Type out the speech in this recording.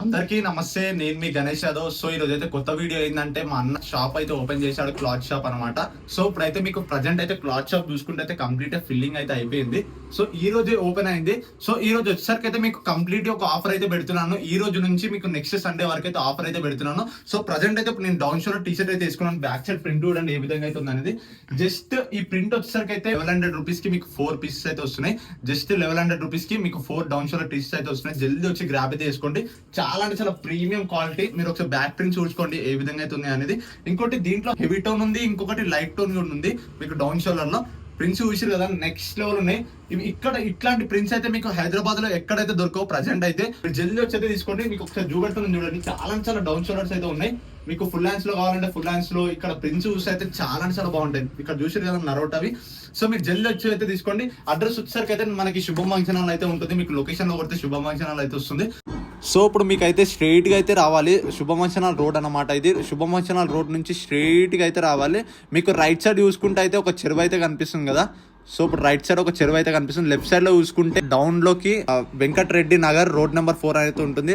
అందరికీ నమస్తే, నేను మీ గణేష్ యాదవ్. సో ఈ రోజు అయితే కొత్త వీడియో ఏంటంటే మా అన్న షాప్ అయితే ఓపెన్ చేశాడు, క్లాత్ షాప్ అనమాట. సో ఇప్పుడైతే మీకు ప్రజెంట్ అయితే క్లాత్ షాప్ చూసుకుంటే అయితే కంప్లీట్ ఫిల్లింగ్ అయితే అయిపోయింది. సో ఈ రోజు ఓపెన్ అయింది. సో ఈ రోజు వచ్చేసరికి అయితే మీకు కంప్లీట్ ఒక ఆఫర్ అయితే పెడుతున్నాను. ఈ రోజు నుంచి మీకు నెక్స్ట్ సండే వరకు అయితే ఆఫర్ అయితే పెడుతున్నాను. సో ప్రజెంట్ అయితే నేను డౌన్ షోల్డర్ టీ షర్ట్ అయితే తీసుకున్నాను. బ్యాక్ సైడ్ ప్రింట్ చూడండి ఏ విధంగా అయితే ఉంది అనేది. జస్ట్ ఈ ప్రింట్ వచ్చేసరికి అయితే 1100 రూపీస్ కి మీకు 4 పీసెస్ అయితే వస్తున్నాయి. జస్ట్ 1100 రూపీస్ కి మీకు 4 డౌన్ షోల్డర్ టీ షర్ట్స్ అయితే వస్తున్నాయి. జల్దీ వచ్చి గ్రాబ్ అయితే చేసుకోండి. చాలా అంటే చాలా ప్రీమియం క్వాలిటీ. మీరు ఒకసారి బ్యాక్ ప్రింట్ చూసుకోండి ఏ విధంగా అయితే ఉంది అనేది. ఇంకోటి దీంట్లో హెవీ టోన్ ఉంది, ఇంకొకటి లైట్ టోన్ కూడా ఉంది. మీకు డౌన్ షోల్డర్ లో ప్రింట్స్ చూసారు కదా, నెక్స్ట్ లెవెల్ ఉన్నాయి ఇవి. ఇక్కడ ఇట్లాంటి ప్రింట్స్ అయితే మీకు హైదరాబాద్ లో ఎక్కడైతే దొరకవు. ప్రజెంట్ అయితే మీరు జల్దీ వచ్చి అయితే తీసుకోండి. మీకు ఒకసారి చూపెడుతుంది చూడండి, చాలా చాలా డౌన్ షోల్డర్స్ అయితే ఉన్నాయి. మీకు ఫుల్ హ్యాండ్స్ లో కావాలంటే ఫుల్ హ్యాండ్స్ లో, ఇక్కడ ప్రింట్స్ చూస్తే అయితే చాలా అంటే చాలా బాగుంటాయి. ఇక్కడ చూసారు కదా నరోట్ అవి. సో మీరు జల్దీ వచ్చి అయితే తీసుకోండి. అడ్రస్ వచ్చేసరికి అయితే మనకి శుభం ఫంక్షన్ హాల్ అయితే ఉంటుంది. మీకు లొకేషన్ లో కొడితే శుభం ఫంక్షన్ హాల్ అయితే వస్తుంది. సో ఇప్పుడు మీకు అయితే స్ట్రైట్ గా అయితే రావాలి, శుభమోచన రోడ్ అనమాట ఇది. శుభమోచన రోడ్ నుంచి స్ట్రైట్ గా అయితే రావాలి. మీకు రైట్ సైడ్ చూసుకుంటే అయితే ఒక చెరువు అయితే కనిపిస్తుంది కదా. సో ఇప్పుడు రైట్ సైడ్ ఒక చెరువు అయితే కనిపిస్తుంది. లెఫ్ట్ సైడ్ లో చూసుకుంటే డౌన్ లోకి వెంకట్ రెడ్డి నగర్ రోడ్ నెంబర్ 4 అయితే ఉంటుంది.